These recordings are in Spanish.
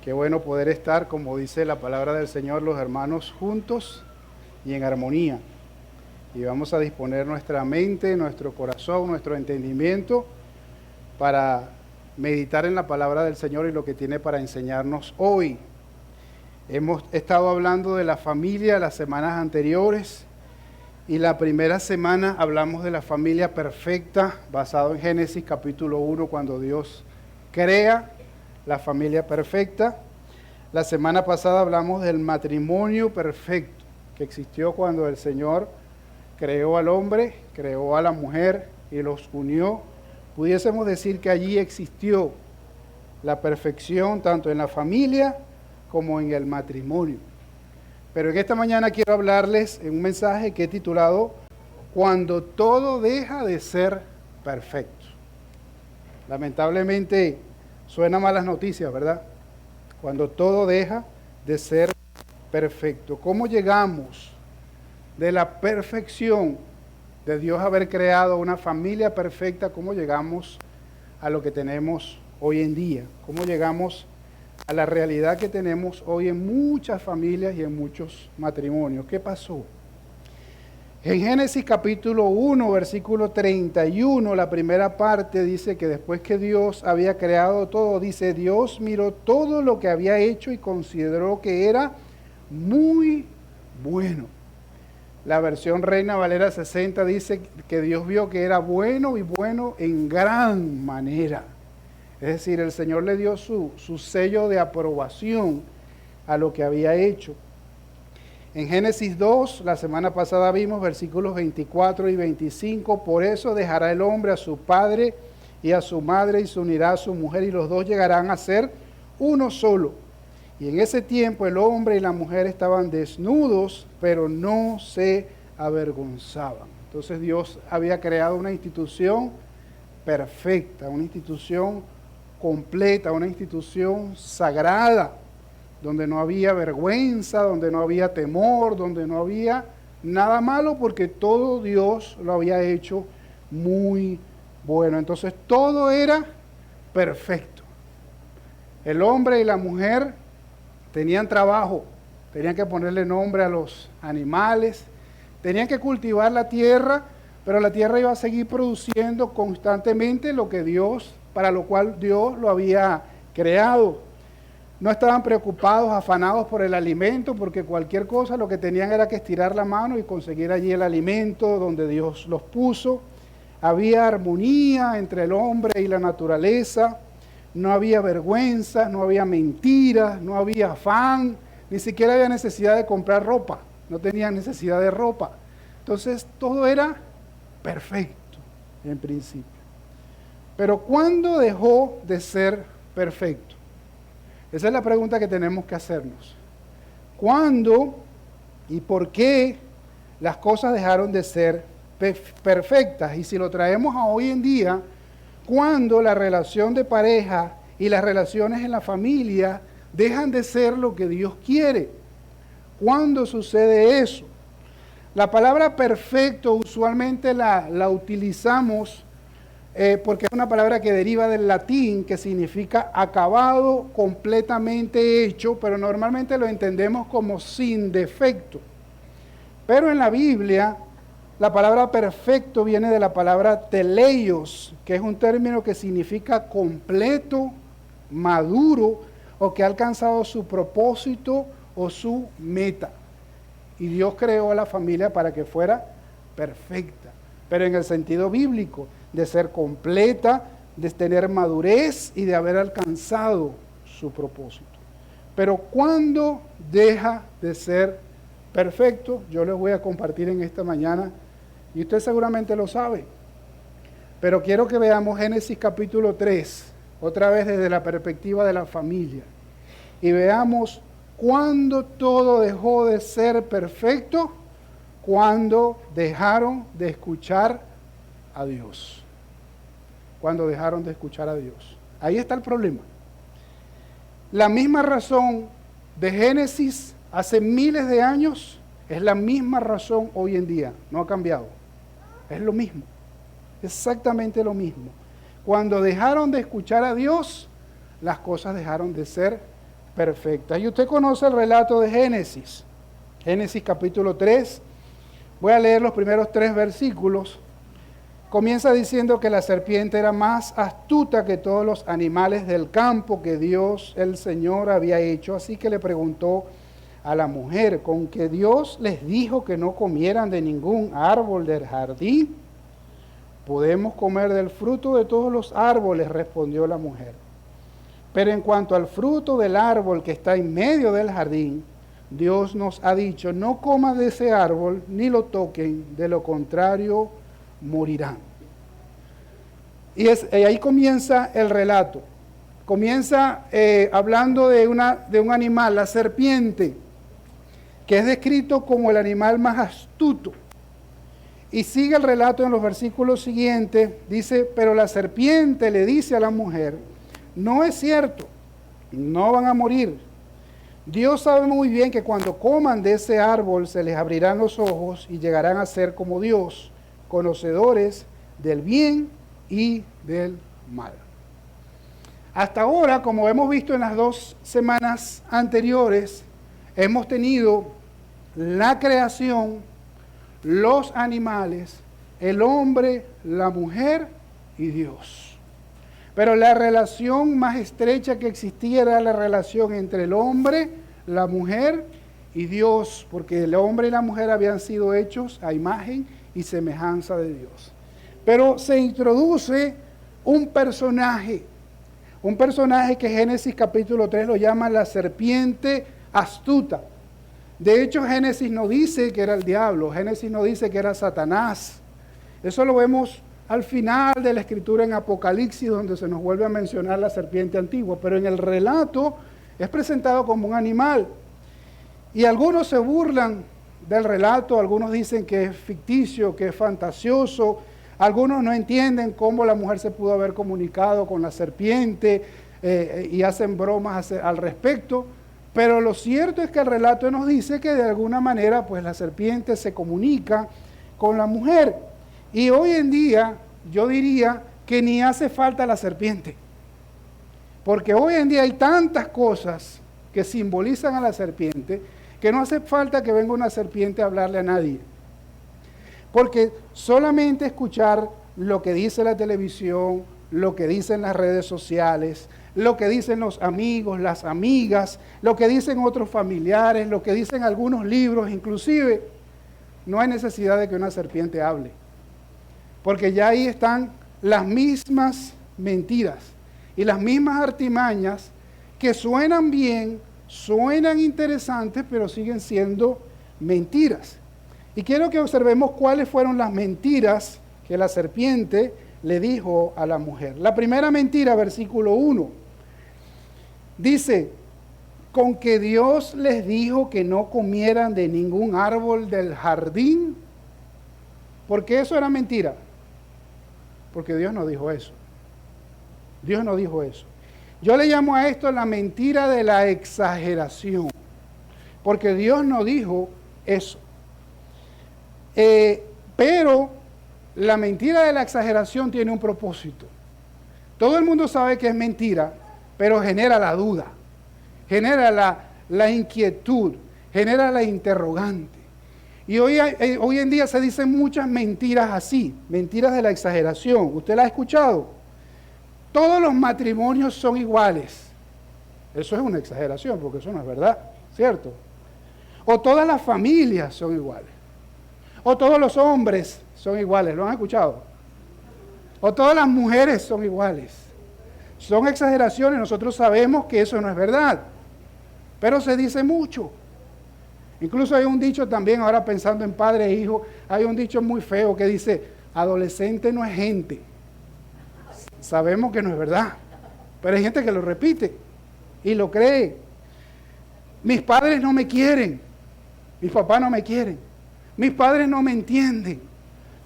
Qué bueno poder estar, como dice la palabra del Señor, los hermanos juntos y en armonía. Y vamos a disponer nuestra mente, nuestro corazón, nuestro entendimiento para meditar en la palabra del Señor y lo que tiene para enseñarnos hoy. Hemos estado hablando de la familia las semanas anteriores y la primera semana hablamos de la familia perfecta, basado en Génesis capítulo 1, cuando Dios crea la familia perfecta. La semana pasada hablamos del matrimonio perfecto que existió cuando el Señor creó al hombre, creó a la mujer y los unió. Pudiésemos decir que allí existió la perfección tanto en la familia como en el matrimonio. Pero en esta mañana quiero hablarles en un mensaje que he titulado Cuando todo deja de ser perfecto. Lamentablemente suena malas noticias, ¿verdad? Cuando todo deja de ser perfecto. ¿Cómo llegamos de la perfección de Dios haber creado una familia perfecta? ¿Cómo llegamos a lo que tenemos hoy en día? ¿Cómo llegamos a la realidad que tenemos hoy en muchas familias y en muchos matrimonios? ¿Qué pasó? En Génesis capítulo 1, versículo 31, la primera parte dice que después que Dios había creado todo, dice, Dios miró todo lo que había hecho y consideró que era muy bueno. La versión Reina Valera 60 dice que Dios vio que era bueno y bueno en gran manera. Es decir, el Señor le dio su sello de aprobación a lo que había hecho. En Génesis 2, la semana pasada vimos versículos 24 y 25, por eso dejará el hombre a su padre y a su madre y se unirá a su mujer y los dos llegarán a ser uno solo. Y en ese tiempo el hombre y la mujer estaban desnudos, pero no se avergonzaban. Entonces Dios había creado una institución perfecta, una institución completa, una institución sagrada, donde no había vergüenza, donde no había temor, donde no había nada malo, porque todo Dios lo había hecho muy bueno. Entonces todo era perfecto. El hombre y la mujer tenían trabajo, tenían que ponerle nombre a los animales, tenían que cultivar la tierra, pero la tierra iba a seguir produciendo constantemente lo que Dios, para lo cual Dios lo había creado. No estaban preocupados, afanados por el alimento, porque cualquier cosa lo que tenían era que estirar la mano y conseguir allí el alimento donde Dios los puso. Había armonía entre el hombre y la naturaleza, no había vergüenza, no había mentiras, no había afán, ni siquiera había necesidad de comprar ropa, no tenían necesidad de ropa. Entonces todo era perfecto en principio. Pero ¿cuándo dejó de ser perfecto? Esa es la pregunta que tenemos que hacernos. ¿Cuándo y por qué las cosas dejaron de ser perfectas? Y si lo traemos a hoy en día, ¿cuándo la relación de pareja y las relaciones en la familia dejan de ser lo que Dios quiere? ¿Cuándo sucede eso? La palabra perfecto usualmente la utilizamos porque es una palabra que deriva del latín, que significa acabado, completamente hecho, pero normalmente lo entendemos como sin defecto. Pero en la Biblia, la palabra perfecto viene de la palabra teleios, que es un término que significa completo, maduro, o que ha alcanzado su propósito o su meta. Y Dios creó a la familia para que fuera perfecta, pero en el sentido bíblico, de ser completa, de tener madurez y de haber alcanzado su propósito. Pero ¿cuándo deja de ser perfecto? Yo les voy a compartir en esta mañana, y usted seguramente lo sabe, pero quiero que veamos Génesis capítulo 3, otra vez desde la perspectiva de la familia, y veamos cuándo todo dejó de ser perfecto, cuando dejaron de escuchar a Dios. Cuando dejaron de escuchar a Dios. Ahí está el problema. La misma razón de Génesis hace miles de años es la misma razón hoy en día. No ha cambiado. Es lo mismo. Exactamente lo mismo. Cuando dejaron de escuchar a Dios, las cosas dejaron de ser perfectas. Y usted conoce el relato de Génesis. Génesis capítulo 3. Voy a leer los primeros 3 versículos. Comienza diciendo que la serpiente era más astuta que todos los animales del campo que Dios, el Señor, había hecho. Así que le preguntó a la mujer, ¿con que Dios les dijo que no comieran de ningún árbol del jardín? Podemos comer del fruto de todos los árboles, respondió la mujer. Pero en cuanto al fruto del árbol que está en medio del jardín, Dios nos ha dicho, no coman de ese árbol ni lo toquen, de lo contrario morirán. Y ahí comienza el relato. Comienza hablando de un animal, la serpiente, que es descrito como el animal más astuto. Y sigue el relato en los versículos siguientes, dice, pero la serpiente le dice a la mujer, no es cierto, no van a morir. Dios sabe muy bien que cuando coman de ese árbol se les abrirán los ojos y llegarán a ser como Dios, conocedores del bien y del mal. Hasta ahora, como hemos visto en las 2 semanas anteriores, hemos tenido la creación, los animales, el hombre, la mujer y Dios. Pero la relación más estrecha que existía era la relación entre el hombre, la mujer y Dios, porque el hombre y la mujer habían sido hechos a imagen y semejanza de Dios. Pero se introduce un personaje que Génesis capítulo 3 lo llama la serpiente astuta. De hecho, Génesis no dice que era el diablo, Génesis no dice que era Satanás. Eso lo vemos al final de la escritura en Apocalipsis, donde se nos vuelve a mencionar la serpiente antigua, pero en el relato es presentado como un animal. Y algunos se burlan del relato, algunos dicen que es ficticio, que es fantasioso, algunos no entienden cómo la mujer se pudo haber comunicado con la serpiente y hacen bromas al respecto. Pero lo cierto es que el relato nos dice que de alguna manera pues la serpiente se comunica con la mujer. Y hoy en día yo diría que ni hace falta la serpiente. Porque hoy en día hay tantas cosas que simbolizan a la serpiente que no hace falta que venga una serpiente a hablarle a nadie. Porque solamente escuchar lo que dice la televisión, lo que dicen las redes sociales, lo que dicen los amigos, las amigas, lo que dicen otros familiares, lo que dicen algunos libros, inclusive, no hay necesidad de que una serpiente hable. Porque ya ahí están las mismas mentiras y las mismas artimañas que suenan bien, suenan interesantes, pero siguen siendo mentiras. Y quiero que observemos cuáles fueron las mentiras que la serpiente le dijo a la mujer. La primera mentira, versículo 1. Dice, con que Dios les dijo que no comieran de ningún árbol del jardín. ¿Por qué eso era mentira? Porque Dios no dijo eso. Dios no dijo eso. Yo le llamo a esto la mentira de la exageración. Porque Dios no dijo eso. Pero la mentira de la exageración tiene un propósito. Todo el mundo sabe que es mentira, pero genera la duda, genera la inquietud, genera la interrogante. Y hoy en día se dicen muchas mentiras así, mentiras de la exageración. ¿Usted la ha escuchado? Todos los matrimonios son iguales. Eso es una exageración, porque eso no es verdad, ¿cierto? O todas las familias son iguales. O todos los hombres son iguales, ¿lo han escuchado? O todas las mujeres son iguales. Son exageraciones, nosotros sabemos que eso no es verdad, pero se dice mucho. Incluso hay un dicho también, ahora pensando en padre e hijo, hay un dicho muy feo que dice, adolescente no es gente. Sabemos que no es verdad, pero hay gente que lo repite y lo cree. Mis padres no me quieren, mis papás no me quieren, mis padres no me entienden.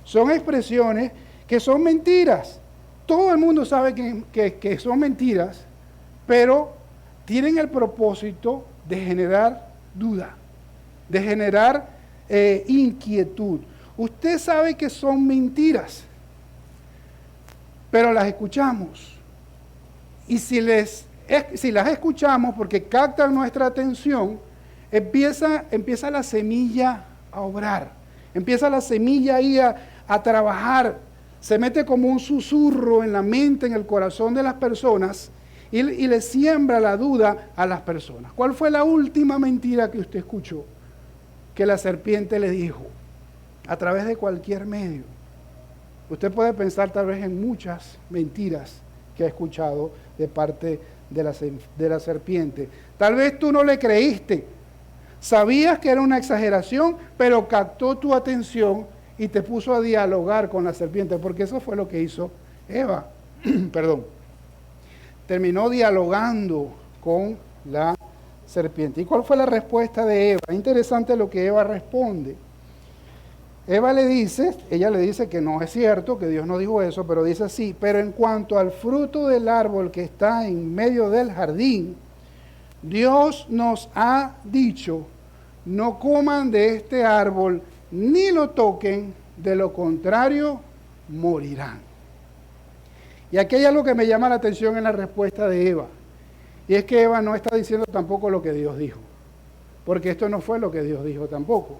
Son expresiones que son mentiras. Todo el mundo sabe que son mentiras, pero tienen el propósito de generar duda, de generar inquietud. Usted sabe que son mentiras, pero las escuchamos. Y si les si las escuchamos porque captan nuestra atención, empieza la semilla a obrar, empieza la semilla ahí a trabajar, se mete como un susurro en la mente, en el corazón de las personas y le siembra la duda a las personas. ¿Cuál fue la última mentira que usted escuchó que la serpiente le dijo? A través de cualquier medio. Usted puede pensar tal vez en muchas mentiras que ha escuchado de parte de la serpiente. Tal vez tú no le creíste, sabías que era una exageración, pero captó tu atención y te puso a dialogar con la serpiente, porque eso fue lo que hizo Eva. Perdón. Terminó dialogando con la serpiente. ¿Y cuál fue la respuesta de Eva? Interesante lo que Eva responde. Ella le dice que no es cierto, que Dios no dijo eso, pero dice así: pero en cuanto al fruto del árbol que está en medio del jardín, Dios nos ha dicho, no coman de este árbol, ni lo toquen, de lo contrario, morirán. Y aquí hay algo que me llama la atención en la respuesta de Eva, y es que Eva no está diciendo tampoco lo que Dios dijo, porque esto no fue lo que Dios dijo tampoco.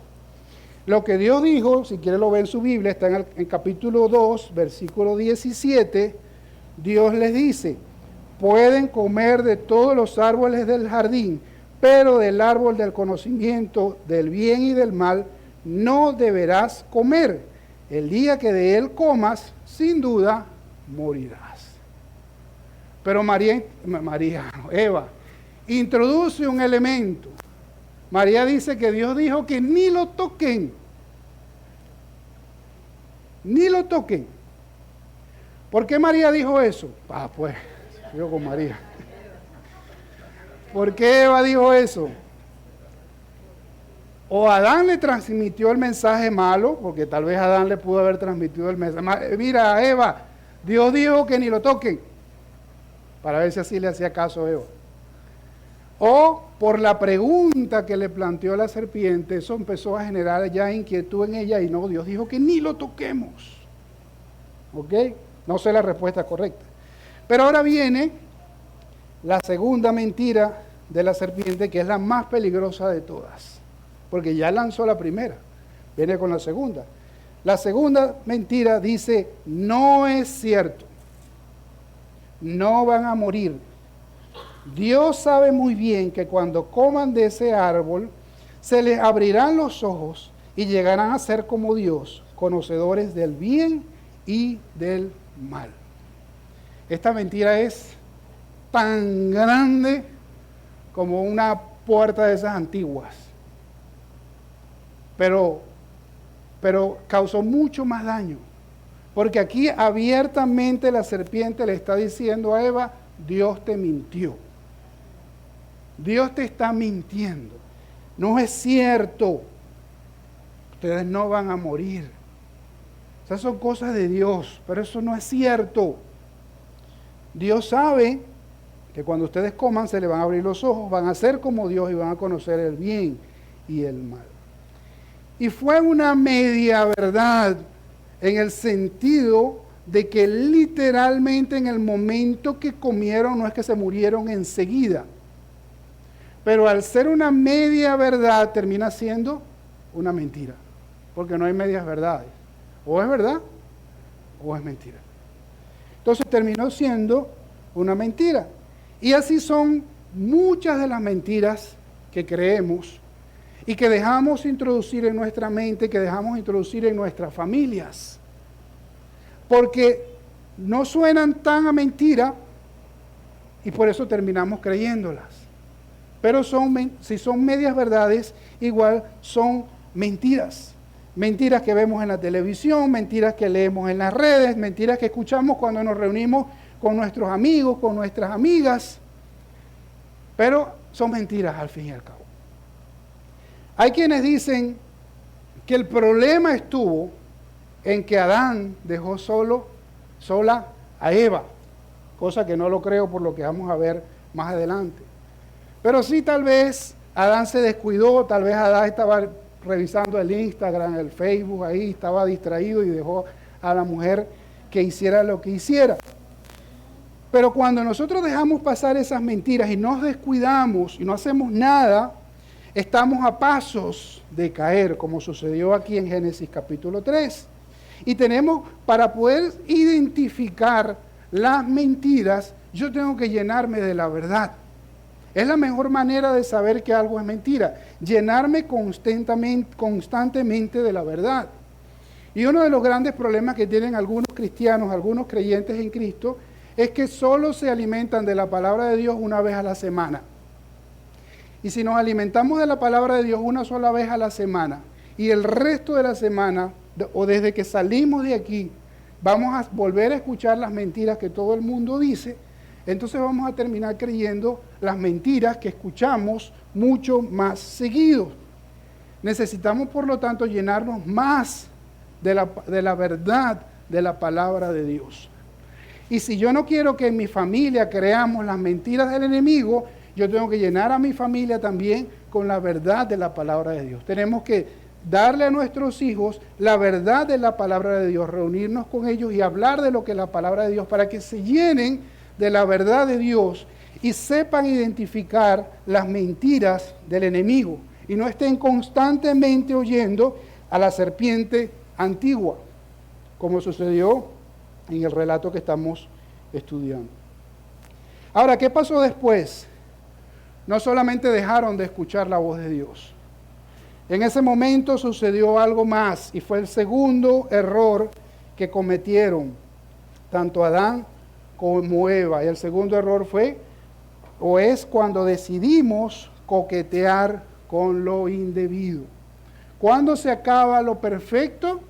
Lo que Dios dijo, si quiere lo ve en su Biblia, está en capítulo 2, versículo 17, Dios les dice: pueden comer de todos los árboles del jardín, pero del árbol del conocimiento del bien y del mal no deberás comer. El día que de él comas, sin duda, morirás. Pero Eva, introduce un elemento. María dice que Dios dijo que ni lo toquen. Ni lo toquen. ¿Por qué María dijo eso? Pues, yo con María. ¿Por qué Eva dijo eso? O Adán le transmitió el mensaje malo, porque tal vez Adán le pudo haber transmitido el mensaje. Mira, Eva, Dios dijo que ni lo toquen. Para ver si así le hacía caso a Eva. O por la pregunta que le planteó la serpiente, eso empezó a generar ya inquietud en ella y no, Dios dijo que ni lo toquemos. ¿Ok? No sé la respuesta correcta. Pero ahora viene la segunda mentira de la serpiente, que es la más peligrosa de todas, porque ya lanzó la primera, viene con la segunda. La segunda mentira dice: no es cierto, no van a morir. Dios sabe muy bien que cuando coman de ese árbol, se les abrirán los ojos y llegarán a ser como Dios, conocedores del bien y del mal. Esta mentira es tan grande como una puerta de esas antiguas, pero causó mucho más daño, porque aquí abiertamente la serpiente le está diciendo a Eva: Dios te mintió. Dios te está mintiendo. No es cierto. Ustedes no van a morir. Esas son cosas de Dios, pero eso no es cierto. Dios sabe que cuando ustedes coman se les van a abrir los ojos, van a ser como Dios y van a conocer el bien y el mal. Y fue una media verdad en el sentido de que literalmente en el momento que comieron no es que se murieron enseguida, pero al ser una media verdad termina siendo una mentira, porque no hay medias verdades, o es verdad o es mentira. Entonces terminó siendo una mentira, y así son muchas de las mentiras que creemos y que dejamos introducir en nuestra mente, que dejamos introducir en nuestras familias, porque no suenan tan a mentira y por eso terminamos creyéndolas. Pero si son medias verdades, igual son mentiras. Mentiras que vemos en la televisión, mentiras que leemos en las redes, mentiras que escuchamos cuando nos reunimos con nuestros amigos, con nuestras amigas. Pero son mentiras al fin y al cabo. Hay quienes dicen que el problema estuvo en que Adán dejó sola a Eva, cosa que no lo creo por lo que vamos a ver más adelante. Pero sí, tal vez Adán se descuidó, tal vez Adán estaba revisando el Instagram, el Facebook, ahí estaba distraído y dejó a la mujer que hiciera lo que hiciera. Pero cuando nosotros dejamos pasar esas mentiras y nos descuidamos y no hacemos nada, estamos a pasos de caer, como sucedió aquí en Génesis capítulo 3. Y tenemos, para poder identificar las mentiras, yo tengo que llenarme de la verdad. Es la mejor manera de saber que algo es mentira, llenarme constantemente de la verdad. Y uno de los grandes problemas que tienen algunos cristianos, algunos creyentes en Cristo, es que solo se alimentan de la palabra de Dios una vez a la semana. Y si nos alimentamos de la palabra de Dios una sola vez a la semana, y el resto de la semana, o desde que salimos de aquí, vamos a volver a escuchar las mentiras que todo el mundo dice, entonces vamos a terminar creyendo las mentiras que escuchamos mucho más seguido. Necesitamos, por lo tanto, llenarnos más de la verdad de la palabra de Dios. Y si yo no quiero que en mi familia creamos las mentiras del enemigo, yo tengo que llenar a mi familia también con la verdad de la palabra de Dios. Tenemos que darle a nuestros hijos la verdad de la palabra de Dios, reunirnos con ellos y hablar de lo que es la palabra de Dios para que se llenen de la verdad de Dios y sepan identificar las mentiras del enemigo y no estén constantemente oyendo a la serpiente antigua, como sucedió en el relato que estamos estudiando. Ahora, ¿qué pasó después? No solamente dejaron de escuchar la voz de Dios. En ese momento sucedió algo más y fue el segundo error que cometieron tanto Adán como Eva. Y el segundo error es cuando decidimos coquetear con lo indebido. ¿Cuándo se acaba lo perfecto?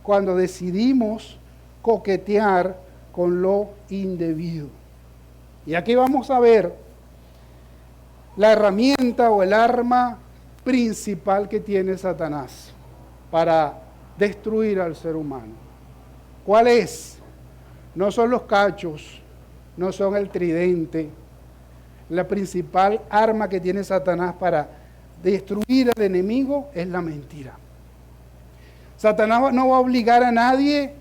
Cuando decidimos coquetear con lo indebido. Y aquí vamos a ver la herramienta o el arma principal que tiene Satanás para destruir al ser humano. ¿Cuál es? No son los cachos, no son el tridente. La principal arma que tiene Satanás para destruir al enemigo es la mentira. Satanás no va a obligar a nadie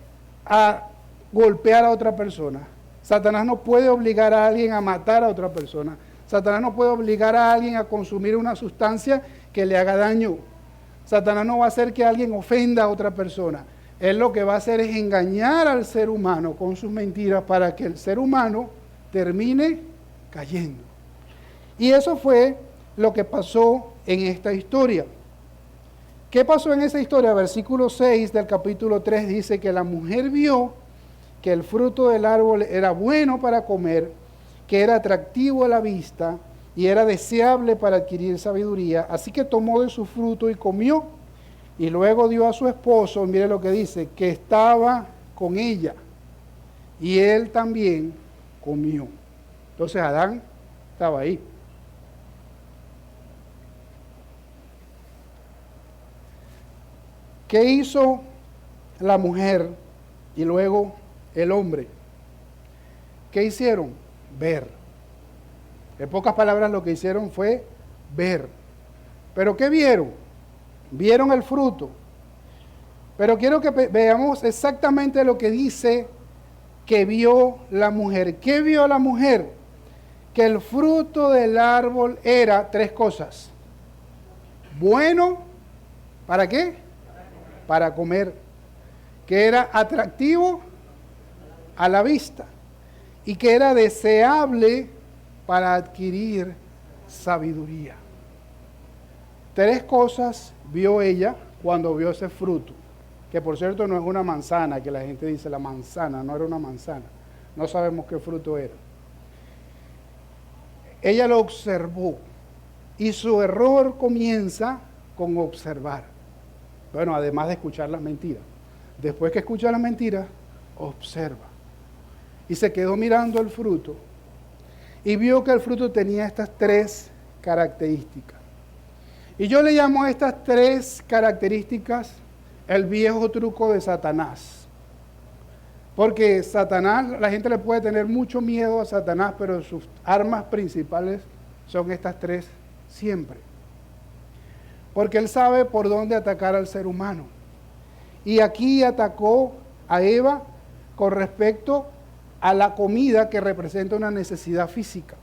a golpear a otra persona. Satanás no puede obligar a alguien a matar a otra persona. Satanás no puede obligar a alguien a consumir una sustancia que le haga daño. Satanás no va a hacer que alguien ofenda a otra persona. Él lo que va a hacer es engañar al ser humano con sus mentiras para que el ser humano termine cayendo. Y eso fue lo que pasó en esta historia. ¿Qué pasó en esa historia? Versículo 6 del capítulo 3 dice que la mujer vio que el fruto del árbol era bueno para comer, que era atractivo a la vista y era deseable para adquirir sabiduría. Así que tomó de su fruto y comió. Y luego dio a su esposo, mire lo que dice, que estaba con ella. Y él también comió. Entonces Adán estaba ahí. ¿Qué hizo la mujer y luego el hombre? ¿Qué hicieron? Ver. En pocas palabras lo que hicieron fue ver. ¿Pero qué vieron? Vieron el fruto. Pero quiero que veamos exactamente lo que dice que vio la mujer. ¿Qué vio la mujer? Que el fruto del árbol era tres cosas. Bueno, ¿para qué? Para comer. Que era atractivo a la vista. Y que era deseable para adquirir sabiduría. Tres cosas vio ella cuando vio ese fruto, que por cierto no es una manzana, que la gente dice la manzana, no era una manzana, no sabemos qué fruto era. Ella lo observó y su error comienza con observar. Bueno, además de escuchar las mentiras. Después que escucha las mentiras, observa. Y se quedó mirando el fruto y vio que el fruto tenía estas tres características. Y yo le llamo a estas tres características el viejo truco de Satanás. Porque Satanás, la gente le puede tener mucho miedo a Satanás, pero sus armas principales son estas tres siempre. Porque él sabe por dónde atacar al ser humano. Y aquí atacó a Eva con respecto a la comida que representa una necesidad física.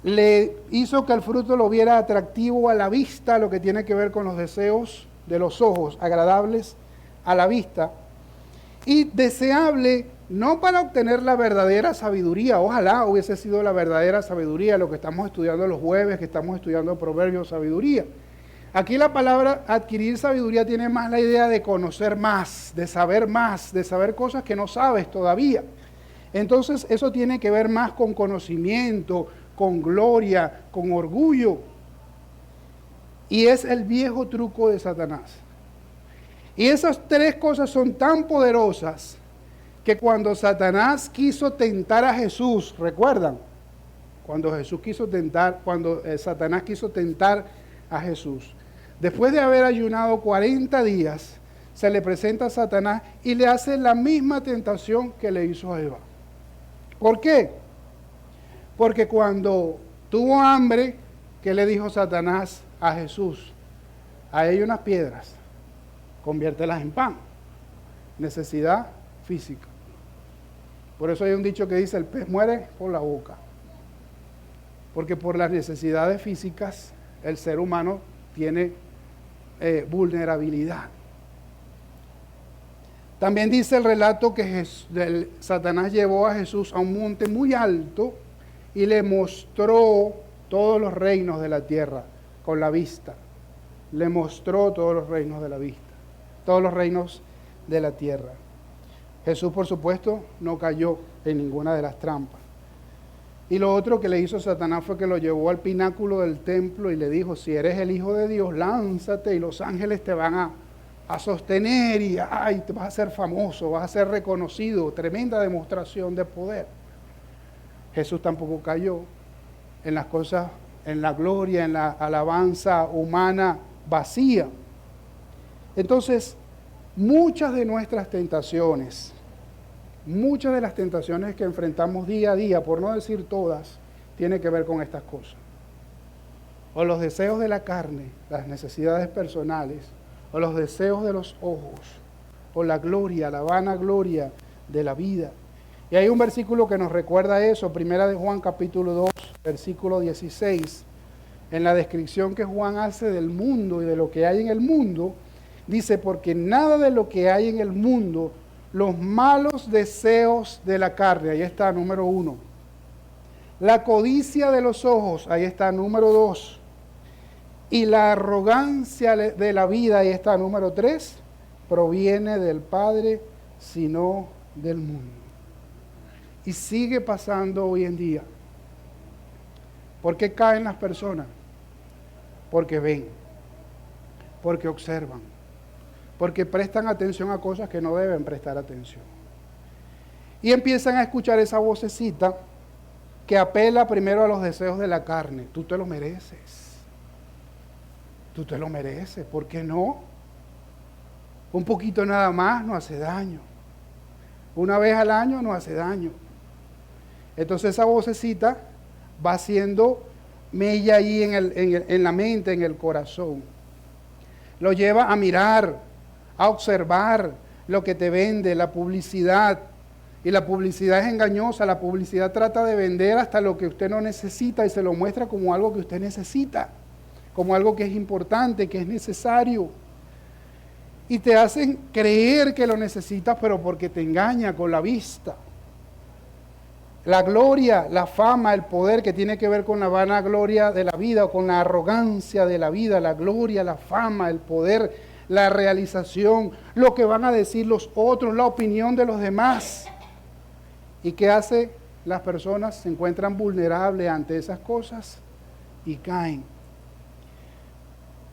Le hizo que el fruto lo viera atractivo a la vista, lo que tiene que ver con los deseos de los ojos, agradables a la vista, y deseable no para obtener la verdadera sabiduría. Ojalá hubiese sido la verdadera sabiduría lo que estamos estudiando los jueves, que estamos estudiando Proverbios, sabiduría. Aquí la palabra adquirir sabiduría tiene más la idea de conocer más, de saber cosas que no sabes todavía. Entonces eso tiene que ver más con conocimiento, con gloria, con orgullo. Y es el viejo truco de Satanás. Y esas tres cosas son tan poderosas que cuando Satanás quiso tentar a Jesús, ¿recuerdan? Cuando Satanás quiso tentar a Jesús. Después de haber ayunado 40 días, se le presenta a Satanás y le hace la misma tentación que le hizo a Eva. ¿Por qué? Porque cuando tuvo hambre, ¿qué le dijo Satanás a Jesús? Ahí hay unas piedras, conviértelas en pan. Necesidad física. Por eso hay un dicho que dice, el pez muere por la boca. Porque por las necesidades físicas, el ser humano tiene vulnerabilidad. También dice el relato que Satanás llevó a Jesús a un monte muy alto y le mostró todos los reinos de la tierra con la vista. Le mostró todos los reinos de la vista, todos los reinos de la tierra. Jesús, por supuesto, no cayó en ninguna de las trampas. Y lo otro que le hizo Satanás fue que lo llevó al pináculo del templo y le dijo, si eres el Hijo de Dios, lánzate y los ángeles te van a sostener y te vas a ser famoso, vas a ser reconocido, tremenda demostración de poder. Jesús tampoco cayó en las cosas, en la gloria, en la alabanza humana vacía. Entonces, muchas de nuestras tentaciones, muchas de las tentaciones que enfrentamos día a día, por no decir todas, tienen que ver con estas cosas. O los deseos de la carne, las necesidades personales, o los deseos de los ojos, o la gloria, la vanagloria de la vida. Y hay un versículo que nos recuerda eso, Primera de Juan capítulo 2, versículo 16, en la descripción que Juan hace del mundo y de lo que hay en el mundo, dice, porque nada de lo que hay en el mundo, los malos deseos de la carne, ahí está, número 1. La codicia de los ojos, ahí está, número 2. Y la arrogancia de la vida, ahí está, número 3, proviene del Padre, sino del mundo. Y sigue pasando hoy en día. ¿Por qué caen las personas? Porque ven, porque observan, porque prestan atención a cosas que no deben prestar atención. Y empiezan a escuchar esa vocecita que apela primero a los deseos de la carne. Tú te lo mereces. Tú te lo mereces. ¿Por qué no? Un poquito nada más no hace daño. Una vez al año no hace daño. Entonces esa vocecita va haciendo mella ahí en la mente, en el corazón. Lo lleva a mirar, a observar lo que te vende, la publicidad. Y la publicidad es engañosa, la publicidad trata de vender hasta lo que usted no necesita y se lo muestra como algo que usted necesita, como algo que es importante, que es necesario. Y te hacen creer que lo necesitas, pero porque te engaña con la vista. La gloria, la fama, el poder que tiene que ver con la vanagloria de la vida o con la arrogancia de la vida, la gloria, la fama, el poder, la realización, lo que van a decir los otros, la opinión de los demás. ¿Y qué hace? Las personas se encuentran vulnerables ante esas cosas y caen.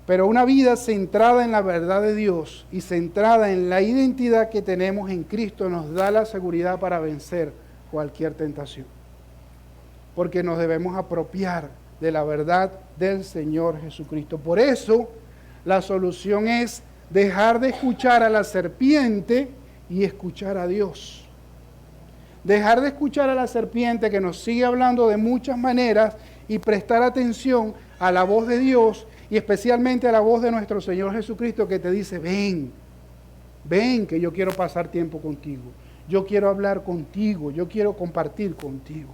Pero una vida centrada en la verdad de Dios y centrada en la identidad que tenemos en Cristo nos da la seguridad para vencer cualquier tentación. Porque nos debemos apropiar de la verdad del Señor Jesucristo. Por eso, la solución es dejar de escuchar a la serpiente y escuchar a Dios. Dejar de escuchar a la serpiente que nos sigue hablando de muchas maneras y prestar atención a la voz de Dios y especialmente a la voz de nuestro Señor Jesucristo que te dice, ven, ven que yo quiero pasar tiempo contigo. yo quiero hablar contigo, yo quiero compartir contigo.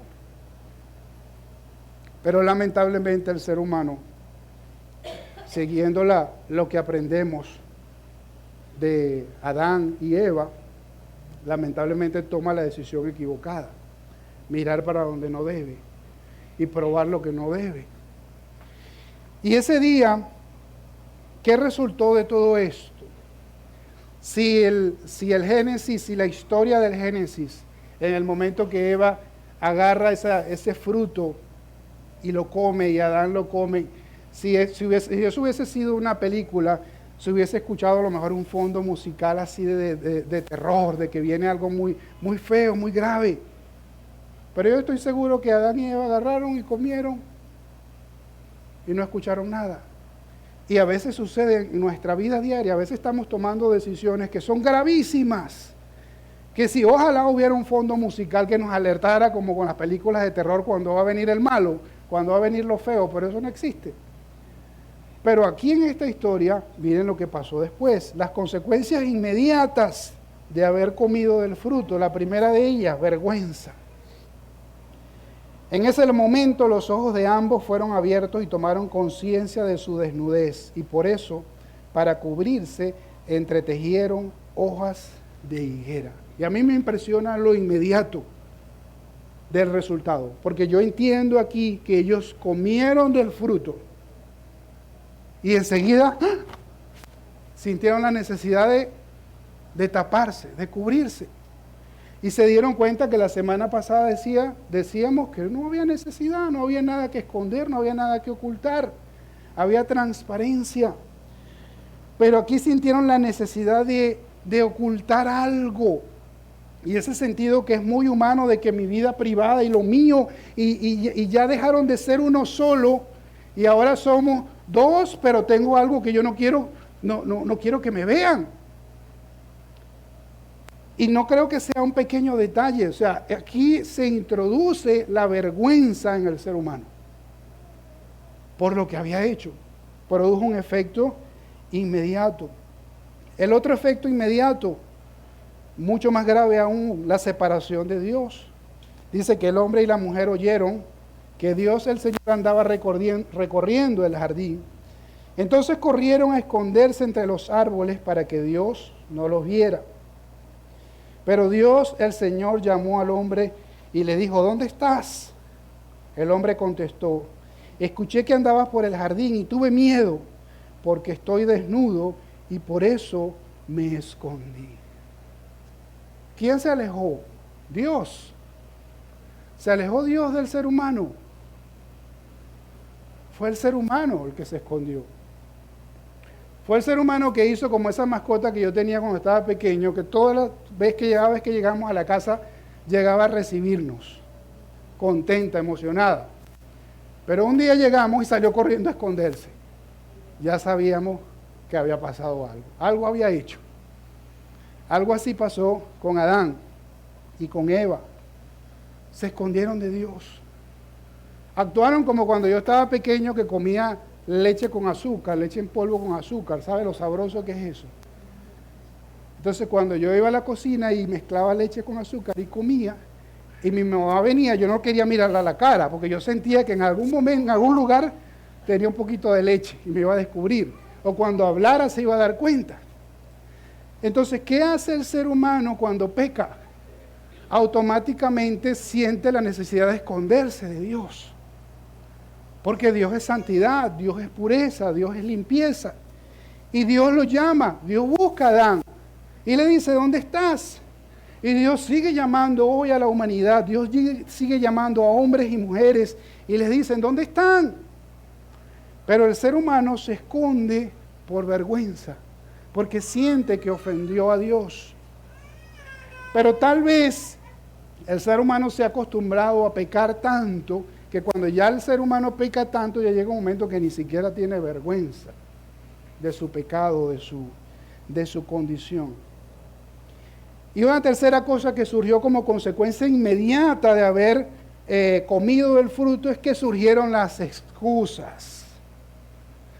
Pero lamentablemente el ser humano, siguiendo lo que aprendemos de Adán y Eva, lamentablemente toma la decisión equivocada, mirar para donde no debe y probar lo que no debe. Y ese día, ¿qué resultó de todo esto? Si el Génesis, si la historia del Génesis, en el momento que Eva agarra ese fruto y lo come y Adán lo come, si eso hubiese sido una película, se hubiese escuchado a lo mejor un fondo musical así de terror, de que viene algo muy, muy feo, muy grave. Pero yo estoy seguro que Adán y Eva agarraron y comieron y no escucharon nada. Y a veces sucede en nuestra vida diaria, a veces estamos tomando decisiones que son gravísimas, que si ojalá hubiera un fondo musical que nos alertara como con las películas de terror cuando va a venir el malo, cuando va a venir lo feo, pero eso no existe. Pero aquí en esta historia, miren lo que pasó después, las consecuencias inmediatas de haber comido del fruto. La primera de ellas, vergüenza. En ese momento los ojos de ambos fueron abiertos y tomaron conciencia de su desnudez, y por eso, para cubrirse, entretejieron hojas de higuera. Y a mí me impresiona lo inmediato del resultado, porque yo entiendo aquí que ellos comieron del fruto y enseguida sintieron la necesidad de taparse, de cubrirse. Y se dieron cuenta que la semana pasada decíamos que no había necesidad, no había nada que esconder, no había nada que ocultar, había transparencia. Pero aquí sintieron la necesidad de ocultar algo. Y ese sentido que es muy humano de que mi vida privada y lo mío, y ya dejaron de ser uno solo, y ahora somos dos, pero tengo algo que yo no quiero que me vean. Y no creo que sea un pequeño detalle, o sea, aquí se introduce la vergüenza en el ser humano por lo que había hecho. Produjo un efecto inmediato. El otro efecto inmediato, mucho más grave aún, la separación de Dios. Dice que el hombre y la mujer oyeron que Dios el Señor andaba recorriendo el jardín. Entonces corrieron a esconderse entre los árboles para que Dios no los viera. Pero Dios, el Señor, llamó al hombre y le dijo, ¿dónde estás? El hombre contestó, escuché que andabas por el jardín y tuve miedo porque estoy desnudo y por eso me escondí. ¿Quién se alejó? Dios. ¿Se alejó Dios del ser humano? Fue el ser humano el que se escondió. Fue el ser humano que hizo como esa mascota que yo tenía cuando estaba pequeño, que toda la vez que llegamos a la casa, llegaba a recibirnos, contenta, emocionada. Pero un día llegamos y salió corriendo a esconderse. Ya sabíamos que había pasado algo. Algo había hecho. Algo así pasó con Adán y con Eva. Se escondieron de Dios. Actuaron como cuando yo estaba pequeño que comía leche con azúcar, leche en polvo con azúcar, ¿sabe lo sabroso que es eso? Entonces cuando yo iba a la cocina y mezclaba leche con azúcar y comía, y mi mamá venía, yo no quería mirarla a la cara, porque yo sentía que en algún momento, en algún lugar, tenía un poquito de leche y me iba a descubrir, o cuando hablara se iba a dar cuenta. Entonces, ¿qué hace el ser humano cuando peca? Automáticamente siente la necesidad de esconderse de Dios. Porque Dios es santidad, Dios es pureza, Dios es limpieza. Y Dios lo llama, Dios busca a Adán. Y le dice, ¿dónde estás? Y Dios sigue llamando hoy a la humanidad, Dios sigue llamando a hombres y mujeres y les dicen, ¿dónde están? Pero el ser humano se esconde por vergüenza, porque siente que ofendió a Dios. Pero tal vez el ser humano se ha acostumbrado a pecar tanto que cuando ya el ser humano peca tanto, ya llega un momento que ni siquiera tiene vergüenza de su pecado, de su condición. Y una tercera cosa que surgió como consecuencia inmediata de haber comido del fruto es que surgieron las excusas.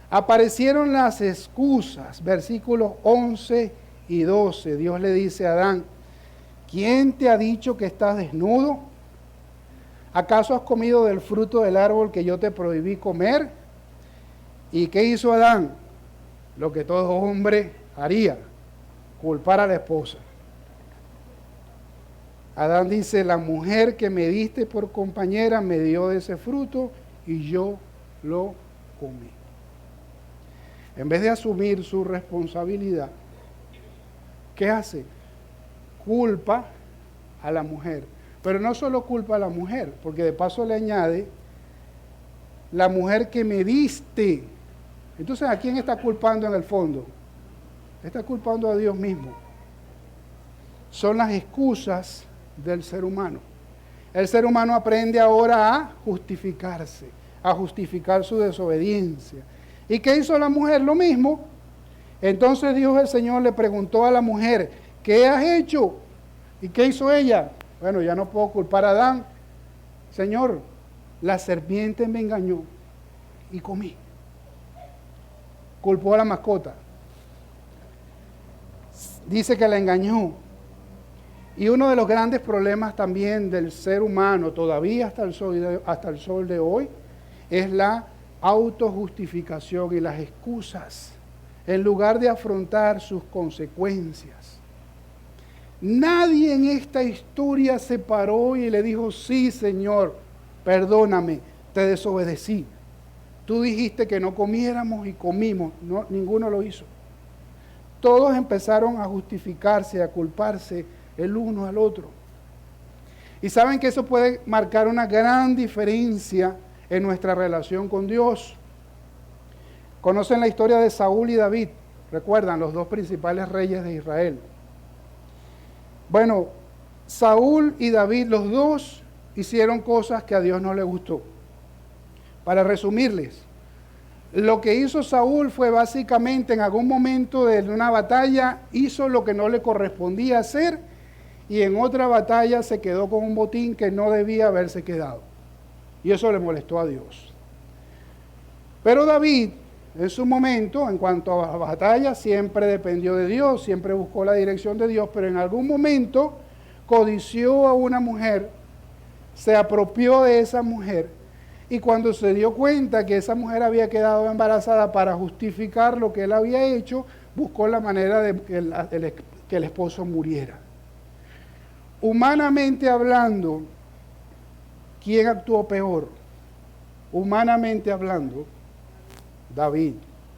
Aparecieron las excusas, versículos 11 y 12. Dios le dice a Adán, ¿Quién te ha dicho que estás desnudo? ¿Acaso has comido del fruto del árbol que yo te prohibí comer? ¿Y qué hizo Adán? Lo que todo hombre haría, culpar a la esposa. Adán dice, la mujer que me diste por compañera me dio de ese fruto y yo lo comí. En vez de asumir su responsabilidad, ¿qué hace? Culpa a la mujer. Pero no solo culpa a la mujer, porque de paso le añade, la mujer que me diste. Entonces, ¿a quién está culpando en el fondo? Está culpando a Dios mismo. Son las excusas del ser humano. El ser humano aprende ahora a justificarse, a justificar su desobediencia. ¿Y qué hizo la mujer? Lo mismo. Entonces Dios el Señor le preguntó a la mujer, ¿qué has hecho? ¿Y qué hizo ella? Bueno, ya no puedo culpar a Adán. Señor, la serpiente me engañó y comí. Culpó a la mascota. Dice que la engañó. Y uno de los grandes problemas también del ser humano, todavía hasta el sol de hoy, es la autojustificación y las excusas, en lugar de afrontar sus consecuencias. Nadie en esta historia se paró y le dijo, sí, Señor, perdóname, te desobedecí. Tú dijiste que no comiéramos y comimos. No, ninguno lo hizo. Todos empezaron a justificarse, a culparse el uno al otro. Y saben que eso puede marcar una gran diferencia en nuestra relación con Dios. Conocen la historia de Saúl y David, recuerdan, los dos principales reyes de Israel. Bueno, Saúl y David, los dos hicieron cosas que a Dios no le gustó. Para resumirles, lo que hizo Saúl fue básicamente en algún momento de una batalla, hizo lo que no le correspondía hacer, y en otra batalla se quedó con un botín que no debía haberse quedado. Y eso le molestó a Dios. Pero David, en su momento, en cuanto a batalla, siempre dependió de Dios, siempre buscó la dirección de Dios, pero en algún momento codició a una mujer, se apropió de esa mujer, y cuando se dio cuenta que esa mujer había quedado embarazada, para justificar lo que él había hecho, buscó la manera de que el esposo muriera. Humanamente hablando, ¿quién actuó peor? Humanamente hablando, David.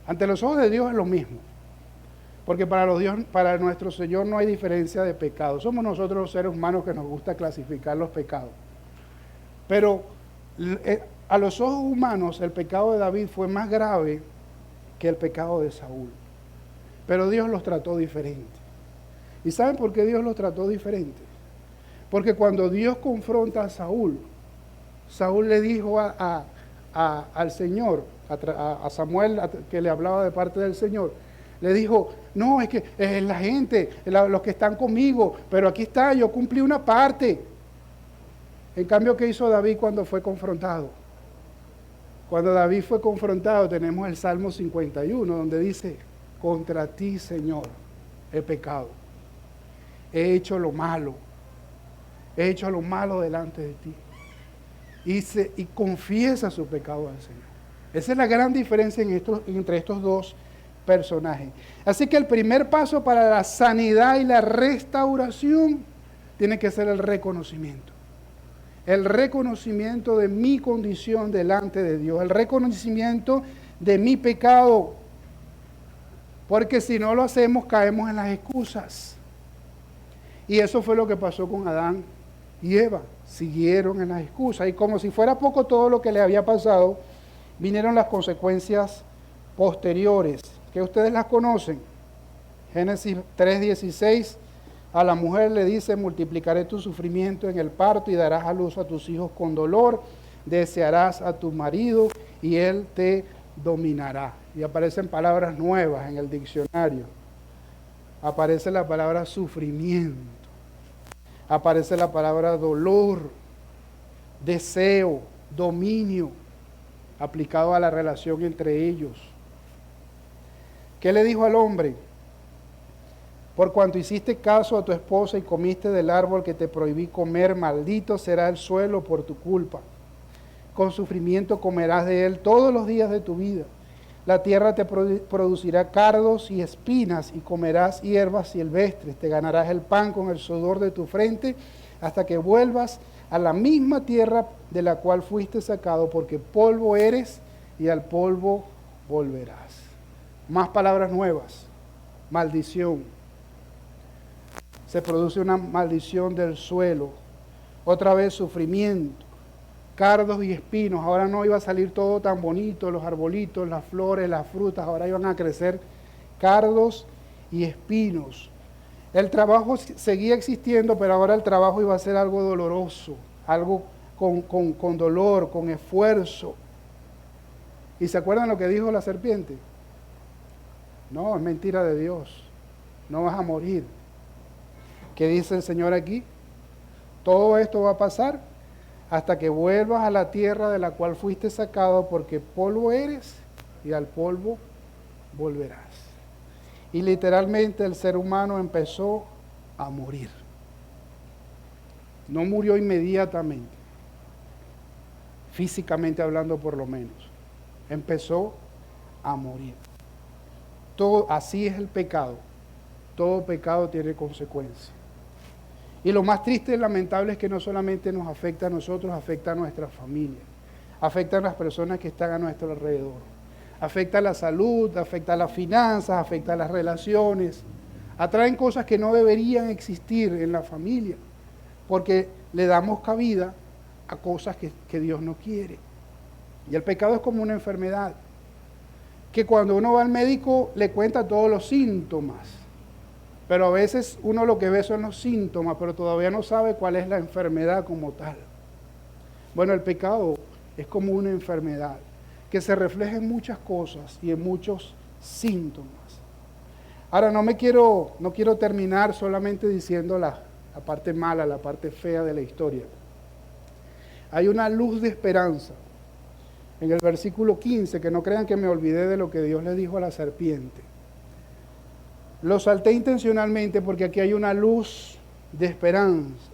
Ante los ojos de Dios es lo mismo. Porque para nuestro Señor no hay diferencia de pecado. Somos nosotros los seres humanos que nos gusta clasificar los pecados. Pero a los ojos humanos el pecado de David fue más grave que el pecado de Saúl. Pero Dios los trató diferente. ¿Y saben por qué Dios los trató diferente? Porque cuando Dios confronta a Saúl, Saúl le dijo al Señor, a Samuel, que le hablaba de parte del Señor, le dijo, no, es que la gente, los que están conmigo, pero aquí está, yo cumplí una parte. En cambio, ¿qué hizo David cuando fue confrontado? Cuando David fue confrontado, tenemos el Salmo 51, donde dice, contra ti, Señor, he pecado, he hecho lo malo delante de ti. Y confiesa su pecado al Señor. Esa es la gran diferencia entre estos dos personajes. Así que el primer paso para la sanidad y la restauración tiene que ser el reconocimiento. El reconocimiento de mi condición delante de Dios. El reconocimiento de mi pecado. Porque si no lo hacemos, caemos en las excusas. Y eso fue lo que pasó con Adán y Eva. Siguieron en las excusas. Y como si fuera poco todo lo que le había pasado, vinieron las consecuencias posteriores, que ustedes las conocen. Génesis 3:16, a la mujer le dice, multiplicaré tu sufrimiento en el parto y darás a luz a tus hijos con dolor, desearás a tu marido y él te dominará. Y aparecen palabras nuevas en el diccionario. Aparece la palabra sufrimiento, aparece la palabra dolor, deseo, dominio, aplicado a la relación entre ellos. ¿Qué le dijo al hombre? Por cuanto hiciste caso a tu esposa y comiste del árbol que te prohibí comer, maldito será el suelo por tu culpa. Con sufrimiento comerás de él todos los días de tu vida. La tierra te producirá cardos y espinas, y comerás hierbas silvestres. Te ganarás el pan con el sudor de tu frente, hasta que vuelvas a la misma tierra de la cual fuiste sacado, porque polvo eres y al polvo volverás. Más palabras nuevas. Maldición. Se produce una maldición del suelo. Otra vez sufrimiento. Cardos y espinos. Ahora no iba a salir todo tan bonito, los arbolitos, las flores, las frutas. Ahora iban a crecer cardos y espinos. El trabajo seguía existiendo, pero ahora el trabajo iba a ser algo doloroso, algo con dolor, con esfuerzo. ¿Y se acuerdan lo que dijo la serpiente? No, es mentira de Dios. No vas a morir. ¿Qué dice el Señor aquí? Todo esto va a pasar hasta que vuelvas a la tierra de la cual fuiste sacado, porque polvo eres y al polvo volverás. Y literalmente el ser humano empezó a morir. No murió inmediatamente, físicamente hablando por lo menos. Empezó a morir. Así es el pecado. Todo pecado tiene consecuencias. Y lo más triste y lamentable es que no solamente nos afecta a nosotros, afecta a nuestra familia, afecta a las personas que están a nuestro alrededor, afecta a la salud, afecta a las finanzas, afecta a las relaciones, atraen cosas que no deberían existir en la familia, porque le damos cabida a cosas que Dios no quiere. Y el pecado es como una enfermedad, que cuando uno va al médico le cuenta todos los síntomas, pero a veces uno lo que ve son los síntomas, pero todavía no sabe cuál es la enfermedad como tal. Bueno, el pecado es como una enfermedad que se refleja en muchas cosas y en muchos síntomas. Ahora, no quiero terminar solamente diciendo la parte mala, la parte fea de la historia. Hay una luz de esperanza en el versículo 15, que no crean que me olvidé de lo que Dios le dijo a la serpiente. Lo salté intencionalmente porque aquí hay una luz de esperanza.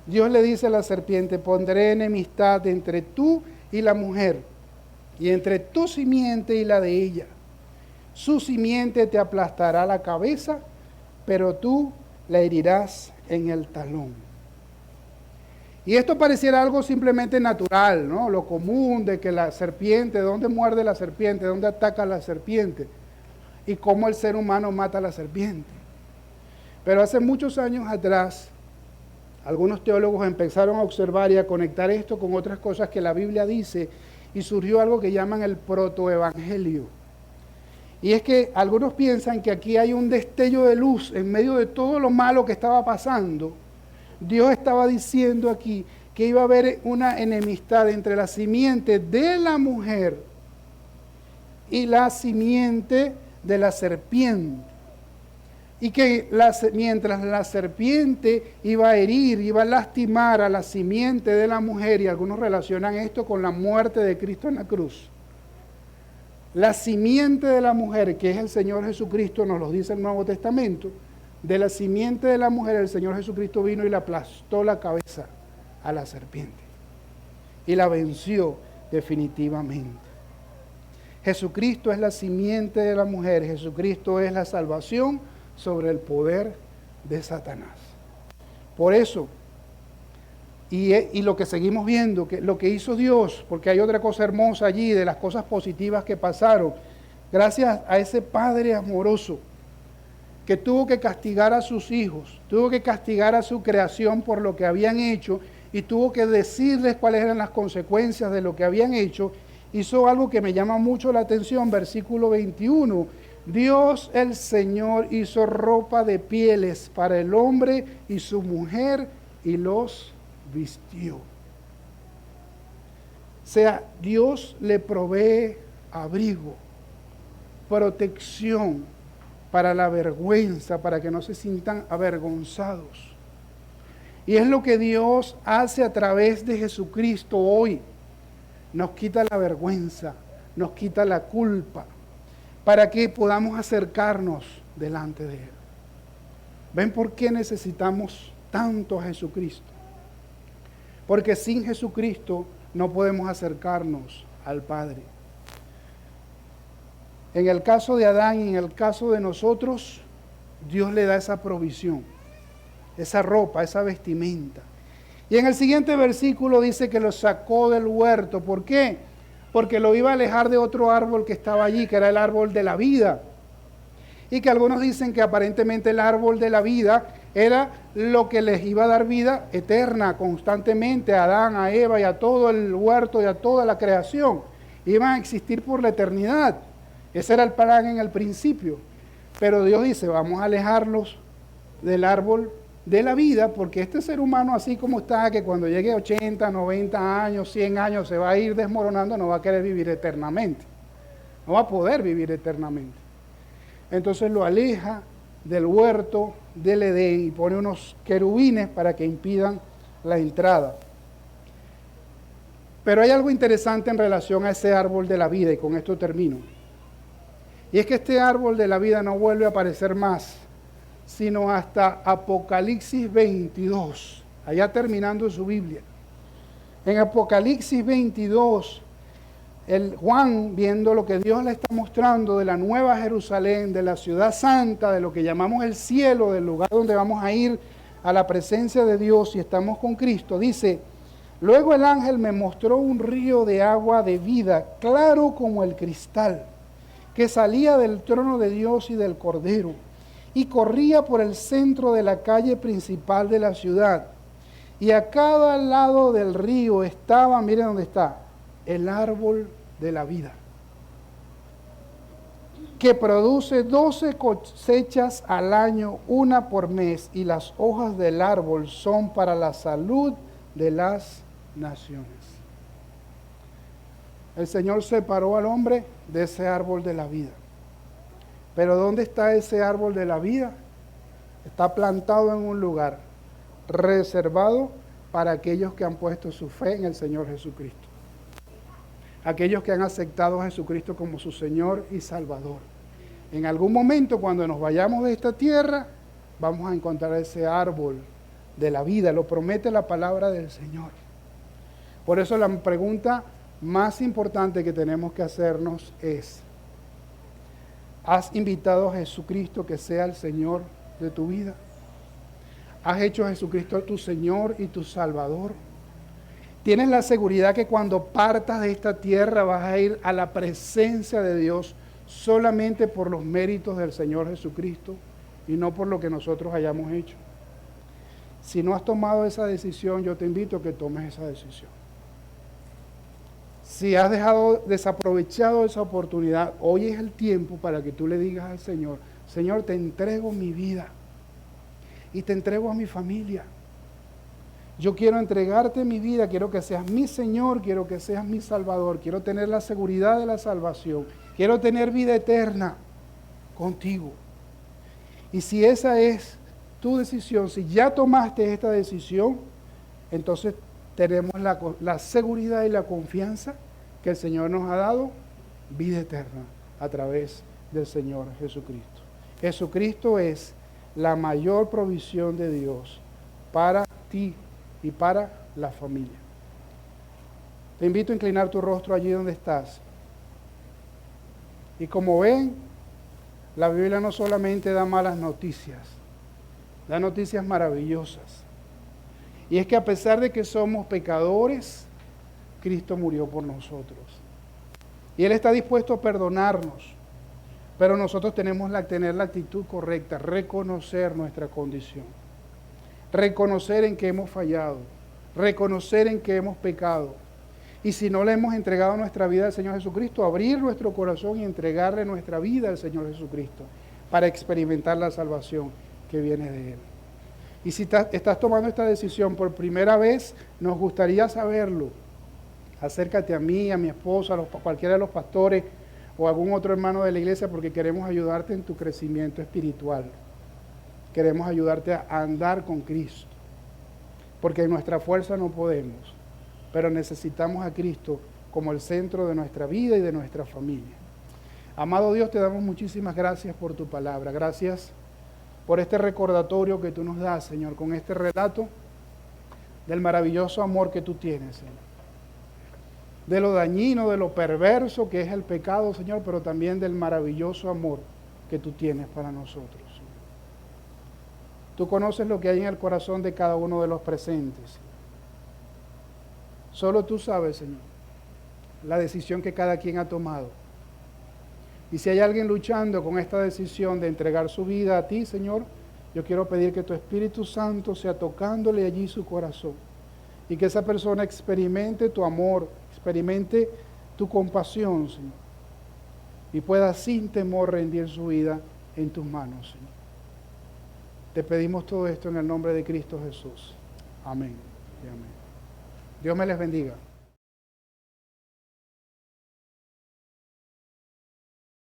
Dios le dice a la serpiente: pondré enemistad entre tú y la mujer, y entre tu simiente y la de ella. Su simiente te aplastará la cabeza, pero tú la herirás en el talón. Y esto pareciera algo simplemente natural, ¿no? Lo común de que la serpiente, ¿dónde muerde la serpiente? ¿Dónde ataca la serpiente? Y cómo el ser humano mata a la serpiente. Pero hace muchos años atrás, algunos teólogos empezaron a observar y a conectar esto con otras cosas que la Biblia dice, y surgió algo que llaman el protoevangelio. Y es que algunos piensan que aquí hay un destello de luz en medio de todo lo malo que estaba pasando. Dios estaba diciendo aquí que iba a haber una enemistad entre la simiente de la mujer y la simiente de la serpiente, y que mientras la serpiente iba a herir, iba a lastimar a la simiente de la mujer, y algunos relacionan esto con la muerte de Cristo en la cruz, la simiente de la mujer, que es el Señor Jesucristo, nos lo dice el Nuevo Testamento, de la simiente de la mujer el Señor Jesucristo vino y le aplastó la cabeza a la serpiente y la venció definitivamente. Jesucristo es la simiente de la mujer, Jesucristo es la salvación sobre el poder de Satanás. Por eso, y lo que seguimos viendo, que lo que hizo Dios, porque hay otra cosa hermosa allí, de las cosas positivas que pasaron, gracias a ese Padre amoroso, que tuvo que castigar a sus hijos, tuvo que castigar a su creación por lo que habían hecho, y tuvo que decirles cuáles eran las consecuencias de lo que habían hecho. Hizo algo que me llama mucho la atención, versículo 21. Dios el Señor hizo ropa de pieles para el hombre y su mujer y los vistió. O sea, Dios le provee abrigo, protección para la vergüenza, para que no se sientan avergonzados. Y es lo que Dios hace a través de Jesucristo hoy. Nos quita la vergüenza, nos quita la culpa, para que podamos acercarnos delante de Él. ¿Ven por qué necesitamos tanto a Jesucristo? Porque sin Jesucristo no podemos acercarnos al Padre. En el caso de Adán y en el caso de nosotros, Dios le da esa provisión, esa ropa, esa vestimenta. Y en el siguiente versículo dice que lo sacó del huerto. ¿Por qué? Porque lo iba a alejar de otro árbol que estaba allí, que era el árbol de la vida. Y que algunos dicen que aparentemente el árbol de la vida era lo que les iba a dar vida eterna constantemente a Adán, a Eva y a todo el huerto y a toda la creación. Iban a existir por la eternidad. Ese era el plan en el principio. Pero Dios dice, vamos a alejarlos del árbol de la vida, porque este ser humano así como está, que cuando llegue a 80, 90 años, 100 años, se va a ir desmoronando, no va a querer vivir eternamente. No va a poder vivir eternamente. Entonces lo aleja del huerto del Edén y pone unos querubines para que impidan la entrada. Pero hay algo interesante en relación a ese árbol de la vida, y con esto termino. Y es que este árbol de la vida no vuelve a aparecer más, sino hasta Apocalipsis 22, allá terminando su Biblia. En Apocalipsis 22, el Juan, viendo lo que Dios le está mostrando de la nueva Jerusalén, de la ciudad santa, de lo que llamamos el cielo, del lugar donde vamos a ir a la presencia de Dios y estamos con Cristo, dice: luego el ángel me mostró un río de agua de vida, claro como el cristal, que salía del trono de Dios y del Cordero, y corría por el centro de la calle principal de la ciudad. Y a cada lado del río estaba, miren dónde está, el árbol de la vida, que produce 12 cosechas al año, una por mes, y las hojas del árbol son para la salud de las naciones. El Señor separó al hombre de ese árbol de la vida. Pero ¿dónde está ese árbol de la vida? Está plantado en un lugar reservado para aquellos que han puesto su fe en el Señor Jesucristo. Aquellos que han aceptado a Jesucristo como su Señor y Salvador. En algún momento, cuando nos vayamos de esta tierra, vamos a encontrar ese árbol de la vida. Lo promete la palabra del Señor. Por eso la pregunta más importante que tenemos que hacernos es: ¿has invitado a Jesucristo que sea el Señor de tu vida? ¿Has hecho a Jesucristo tu Señor y tu Salvador? ¿Tienes la seguridad que cuando partas de esta tierra vas a ir a la presencia de Dios solamente por los méritos del Señor Jesucristo y no por lo que nosotros hayamos hecho? Si no has tomado esa decisión, yo te invito a que tomes esa decisión. Si has desaprovechado esa oportunidad, hoy es el tiempo para que tú le digas al Señor: Señor, te entrego mi vida y te entrego a mi familia. Yo quiero entregarte mi vida, quiero que seas mi Señor, quiero que seas mi Salvador, quiero tener la seguridad de la salvación, quiero tener vida eterna contigo. Y si esa es tu decisión, si ya tomaste esta decisión, entonces tenemos la seguridad y la confianza que el Señor nos ha dado, vida eterna a través del Señor Jesucristo. Jesucristo es la mayor provisión de Dios para ti y para la familia. Te invito a inclinar tu rostro allí donde estás. Y como ven, la Biblia no solamente da malas noticias, da noticias maravillosas. Y es que a pesar de que somos pecadores, Cristo murió por nosotros. Y Él está dispuesto a perdonarnos. Pero nosotros tenemos que tener la actitud correcta, reconocer nuestra condición. Reconocer en que hemos fallado, reconocer en que hemos pecado. Y si no le hemos entregado nuestra vida al Señor Jesucristo, abrir nuestro corazón y entregarle nuestra vida al Señor Jesucristo para experimentar la salvación que viene de Él. Y si estás tomando esta decisión por primera vez, nos gustaría saberlo. Acércate a mí, a mi esposa, a cualquiera de los pastores o algún otro hermano de la iglesia, porque queremos ayudarte en tu crecimiento espiritual. Queremos ayudarte a andar con Cristo, porque en nuestra fuerza no podemos, pero necesitamos a Cristo como el centro de nuestra vida y de nuestra familia. Amado Dios, te damos muchísimas gracias por tu palabra. Gracias por este recordatorio que tú nos das, Señor, con este relato del maravilloso amor que tú tienes, Señor. De lo dañino, de lo perverso que es el pecado, Señor, pero también del maravilloso amor que tú tienes para nosotros, Señor. Tú conoces lo que hay en el corazón de cada uno de los presentes, Señor. Solo tú sabes, Señor, la decisión que cada quien ha tomado. Y si hay alguien luchando con esta decisión de entregar su vida a ti, Señor, yo quiero pedir que tu Espíritu Santo sea tocándole allí su corazón y que esa persona experimente tu amor, experimente tu compasión, Señor, y pueda sin temor rendir su vida en tus manos, Señor. Te pedimos todo esto en el nombre de Cristo Jesús. Amén y amén. Dios me les bendiga.